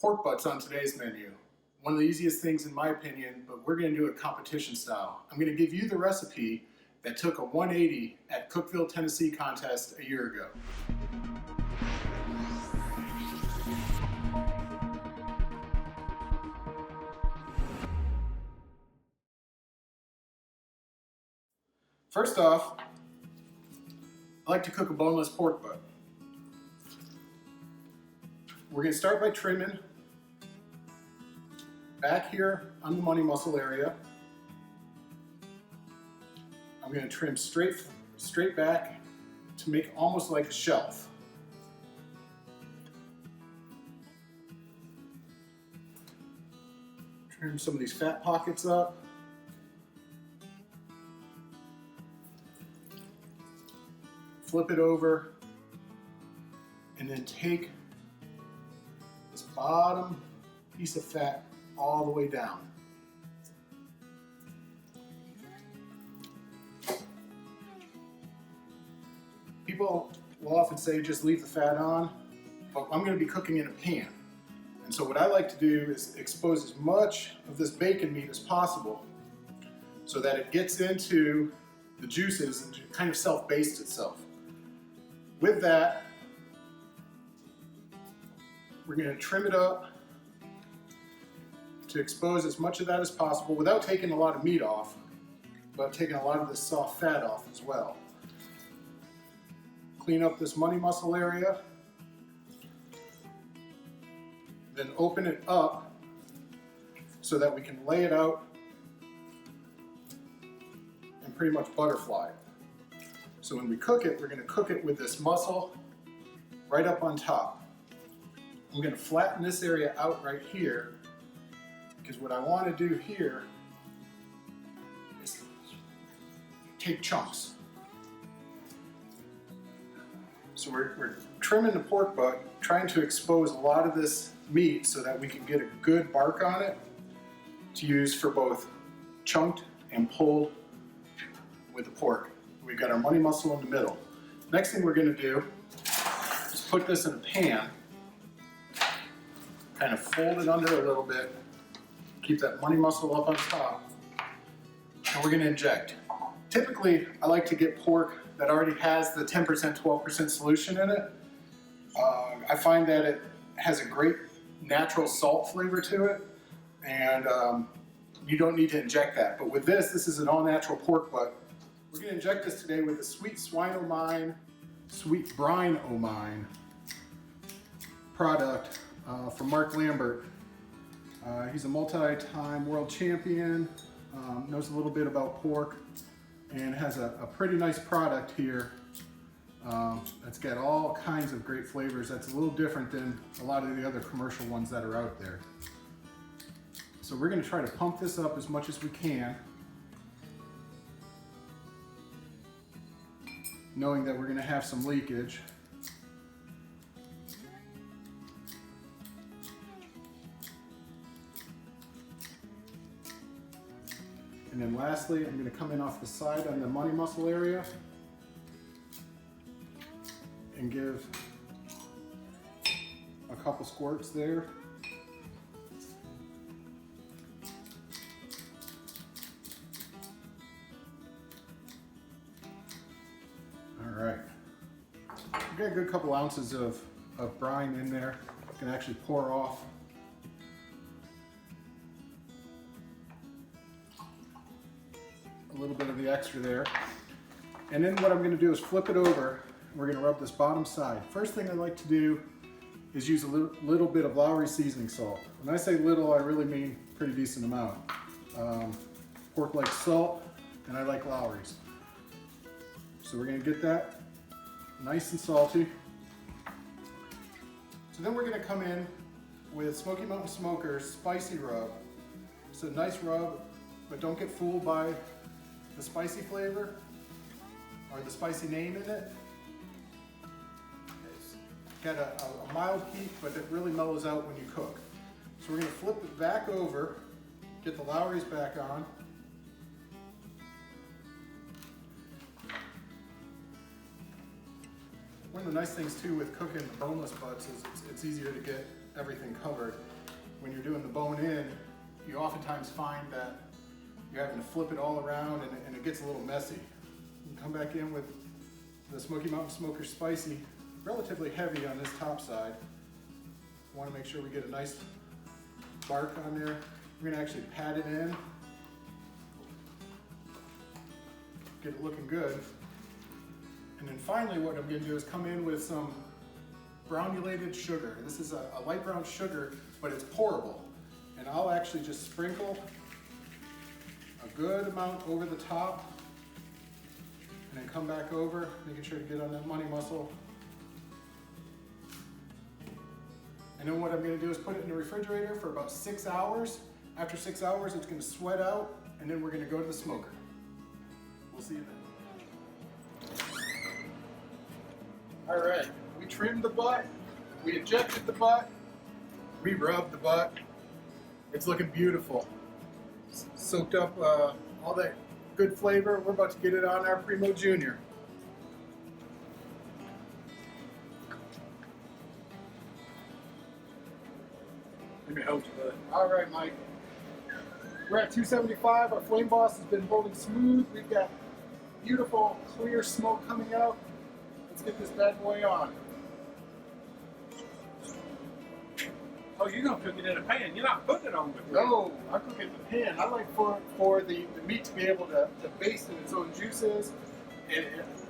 pork butts on today's menu. One of the easiest things in my opinion, but we're going to do it competition style. I'm going to give you the recipe that took a 180 at Cookeville, Tennessee contest a year ago. First off, I like to cook a boneless pork butt. We're going to start by trimming back here on the money muscle area. I'm going to trim straight back to make almost like a shelf. Trim some of these fat pockets up. Flip it over and then take this bottom piece of fat all the way down. People will often say just leave the fat on, but I'm going to be cooking in a pan. And so what I like to do is expose as much of this bacon meat as possible so that it gets into the juices and kind of self-baste itself. With that, we're going to trim it up to expose as much of that as possible without taking a lot of meat off, but taking a lot of this soft fat off as well. Clean up this money muscle area, then open it up so that we can lay it out and pretty much butterfly it. So when we cook it, we're going to cook it with this muscle right up on top. I'm going to flatten this area out right here because what I want to do here is take chunks. So we're trimming the pork butt, trying to expose a lot of this meat so that we can get a good bark on it to use for both chunked and pulled with the pork. We've got our money muscle in the middle. Next thing we're going to do is put this in a pan, kind of fold it under a little bit, keep that money muscle up on top, and we're going to inject. Typically, I like to get pork that already has the 10%, 12% solution in it. I find that it has a great natural salt flavor to it, and you don't need to inject that. But with this is an all-natural pork butt. We're going to inject this today with the Sweet Brine product from Mark Lambert. He's a multi-time world champion, knows a little bit about pork, and has a pretty nice product here that's got all kinds of great flavors. That's a little different than a lot of the other commercial ones that are out there. So we're going to try to pump this up as much as we can, knowing that we're going to have some leakage. And then lastly, I'm going to come in off the side on the money muscle area and give a couple squirts there. All right. We've got a good couple ounces of brine in there. You can actually pour off. A little bit of the extra there. And then what I'm going to do is flip it over. We're going to rub this bottom side. First thing I like to do is use a little bit of Lowry seasoning salt. When I say little, I really mean pretty decent amount. Pork likes salt, and I like Lowry's. So we're going to get that nice and salty. So then we're going to come in with Smoky Mountain Smoker's spicy rub. It's a nice rub, but don't get fooled by the spicy flavor or the spicy name in it. It's got a mild heat, but it really mellows out when you cook. So we're going to flip it back over, get the Lowry's back on. One of the nice things too with cooking boneless butts is it's easier to get everything covered. When you're doing the bone in, you oftentimes find that you're having to flip it all around and it gets a little messy. You come back in with the Smoky Mountain Smoker Spicy, relatively heavy on this top side. Want to make sure we get a nice bark on there. We're going to actually pat it in, get it looking good. And then finally what I'm going to do is come in with some granulated sugar. This is a light brown sugar, but it's pourable. And I'll actually just sprinkle a good amount over the top and then come back over, making sure to get on that money muscle. And then what I'm going to do is put it in the refrigerator for about 6 hours. After 6 hours, it's going to sweat out, and then we're going to go to the smoker. We'll see you then. All right, we trimmed the butt, we injected the butt, we rubbed the butt. It's looking beautiful. Soaked up all that good flavor. We're about to get it on our Primo Jr. Let me hold you, bud. All right, Mike. We're at 275. Our flame boss has been holding smooth. We've got beautiful, clear smoke coming out. Let's get this bad boy on. Oh, you're gonna cook it in a pan. You're not putting it on the grill. No, I cook it in the pan. I like for the meat to be able to baste in its own juices. And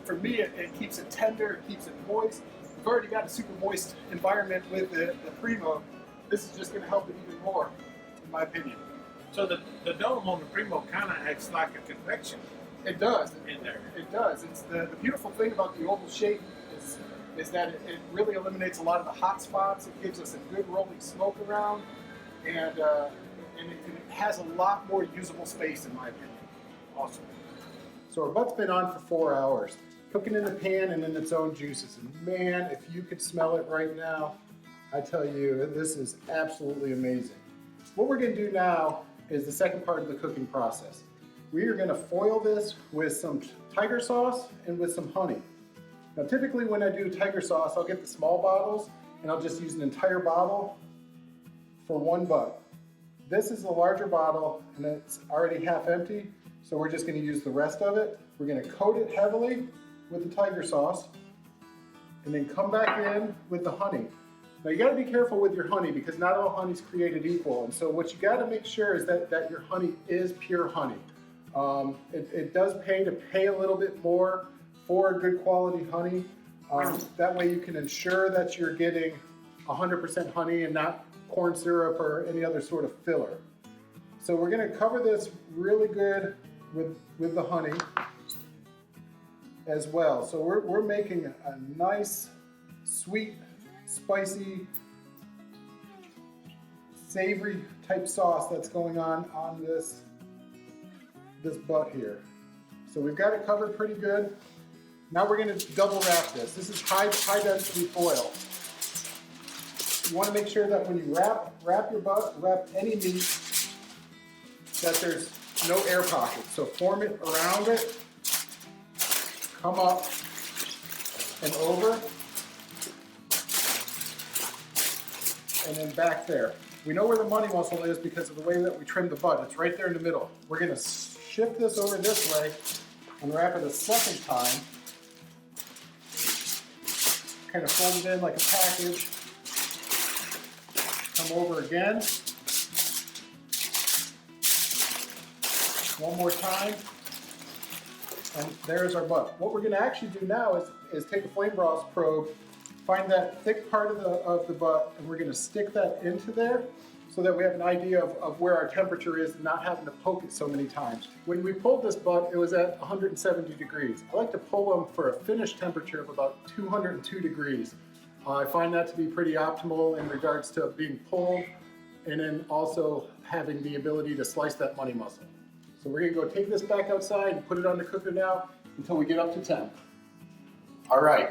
for me, it keeps it tender, it keeps it moist. We've already got a super moist environment with the Primo. This is just gonna help it even more, in my opinion. So the dome on the Primo kind of acts like a convection. It does. In there. It does. It's the beautiful thing about the oval shape is that it really eliminates a lot of the hot spots. It gives us a good rolling smoke around, and it has a lot more usable space, in my opinion. Awesome. So our butt's been on for 4 hours, cooking in the pan and in its own juices. And man, if you could smell it right now, I tell you, this is absolutely amazing. What we're going to do now is the second part of the cooking process. We are going to foil this with some tiger sauce and with some honey. Now typically when I do tiger sauce, I'll get the small bottles and I'll just use an entire bottle for one butt. This is a larger bottle and it's already half empty, so we're just going to use the rest of it. We're going to coat it heavily with the tiger sauce and then come back in with the honey. Now you got to be careful with your honey because not all honey's created equal, and so what you got to make sure is that your honey is pure honey. It does pay to pay a little bit more for good quality honey. That way you can ensure that you're getting 100% honey and not corn syrup or any other sort of filler. So we're going to cover this really good with the honey as well. So we're making a nice, sweet, spicy, savory type sauce that's going on this butt here. So we've got it covered pretty good. Now we're going to double wrap this. This is high density foil. You want to make sure that when you wrap your butt, wrap any meat, that there's no air pockets. So form it around it, come up and over, and then back there. We know where the money muscle is because of the way that we trimmed the butt. It's right there in the middle. We're going to shift this over this way and wrap it a second time. Kind of fold it in like a package. Come over again. One more time. And there's our butt. What we're going to actually do now is take a flame broth probe, find that thick part of the butt, and we're going to stick that into there so that we have an idea of where our temperature is and not having to poke it so many times. When we pulled this butt, it was at 170 degrees. I like to pull them for a finished temperature of about 202 degrees. I find that to be pretty optimal in regards to being pulled and then also having the ability to slice that money muscle. So we're going to go take this back outside and put it on the cooker now until we get up to temp. All right,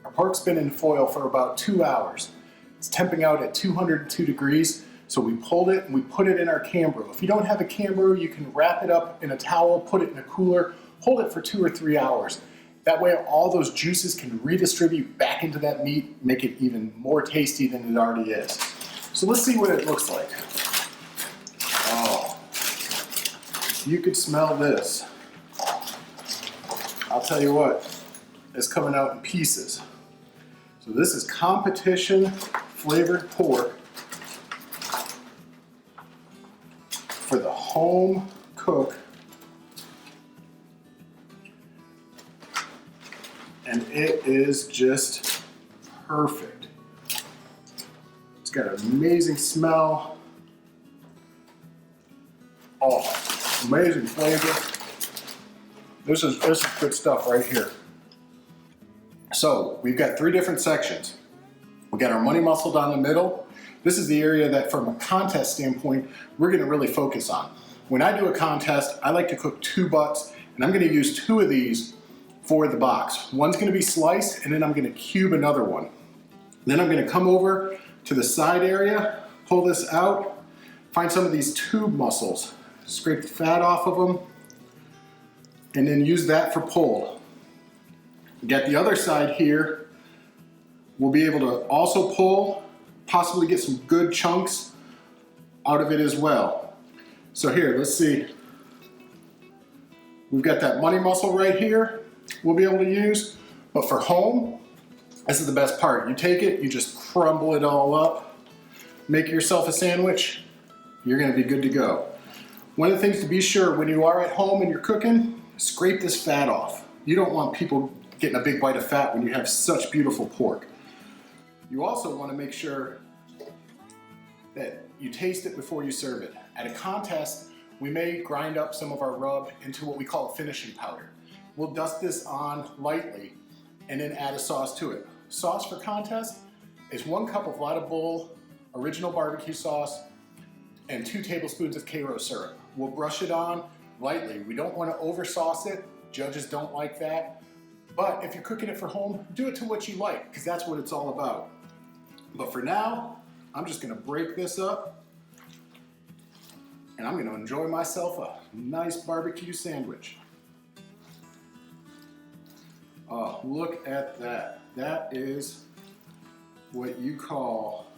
our pork's been in foil for about 2 hours. It's temping out at 202 degrees. So we pulled it and we put it in our cambro. If you don't have a cambro, you can wrap it up in a towel, put it in a cooler, hold it for 2 or 3 hours. That way all those juices can redistribute back into that meat, make it even more tasty than it already is. So let's see what it looks like. Oh, you could smell this. I'll tell you what, it's coming out in pieces. So this is competition flavored pork for the home cook. And it is just perfect. It's got an amazing smell. Oh, amazing flavor. This is good stuff right here. So we've got 3 different sections. We got our money muscle down the middle. This is the area that from a contest standpoint, we're gonna really focus on. When I do a contest, I like to cook 2 butts, and I'm gonna use 2 of these for the box. One's gonna be sliced, and then I'm gonna cube another one. Then I'm gonna come over to the side area, pull this out, find some of these tube muscles, scrape the fat off of them, and then use that for pull. Get the other side here, we'll be able to also pull, possibly get some good chunks out of it as well. So here, let's see. We've got that money muscle right here we'll be able to use, but for home, this is the best part. You take it, you just crumble it all up, make yourself a sandwich, you're gonna be good to go. One of the things to be sure when you are at home and you're cooking, scrape this fat off. You don't want people getting a big bite of fat when you have such beautiful pork. You also want to make sure that you taste it before you serve it. At a contest, we may grind up some of our rub into what we call a finishing powder. We'll dust this on lightly and then add a sauce to it. Sauce for contest is 1 cup of Lotta original barbecue sauce and 2 tablespoons of Karo syrup. We'll brush it on lightly. We don't want to over sauce it. Judges don't like that. But if you're cooking it for home, do it to what you like, because that's what it's all about. But for now, I'm just gonna break this up and I'm gonna enjoy myself a nice barbecue sandwich. Oh, look at that. That is what you call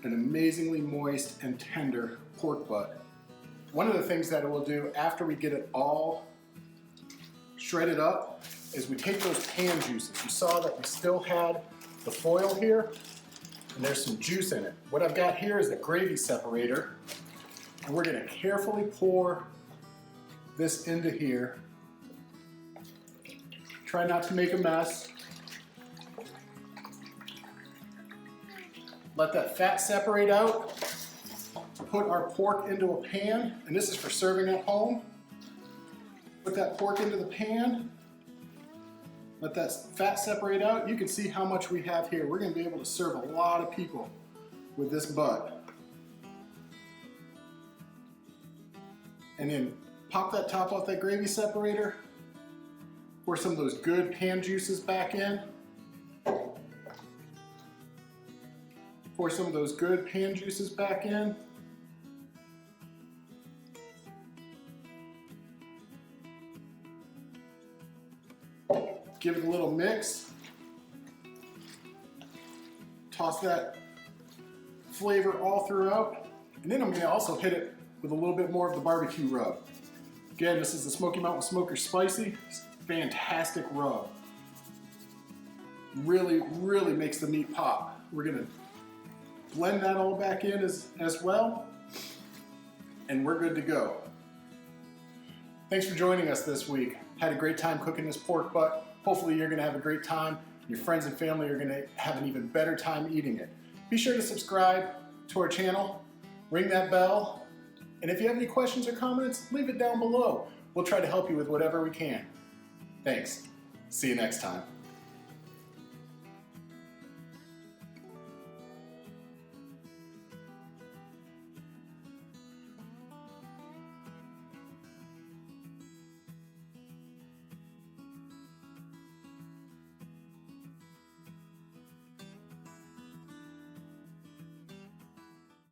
an amazingly moist and tender pork butt. One of the things that it will do after we get it all shredded up is we take those pan juices. You saw that we still had the foil here, and there's some juice in it. What I've got here is a gravy separator, and we're gonna carefully pour this into here. Try not to make a mess. Let that fat separate out. Put our pork into a pan, and this is for serving at home. Put that pork into the pan. Let that fat separate out. You can see how much we have here. We're gonna be able to serve a lot of people with this butt. And then pop that top off that gravy separator. Pour some of those good pan juices back in. Pour some of those good pan juices back in. Give it a little mix. Toss that flavor all throughout. And then I'm gonna also hit it with a little bit more of the barbecue rub. Again, this is the Smoky Mountain Smoker Spicy. It's fantastic rub. Really, really makes the meat pop. We're gonna blend that all back in as well. And we're good to go. Thanks for joining us this week. Had a great time cooking this pork butt. Hopefully you're gonna have a great time. Your friends and family are gonna have an even better time eating it. Be sure to subscribe to our channel, ring that bell, and if you have any questions or comments, leave it down below. We'll try to help you with whatever we can. Thanks. See you next time.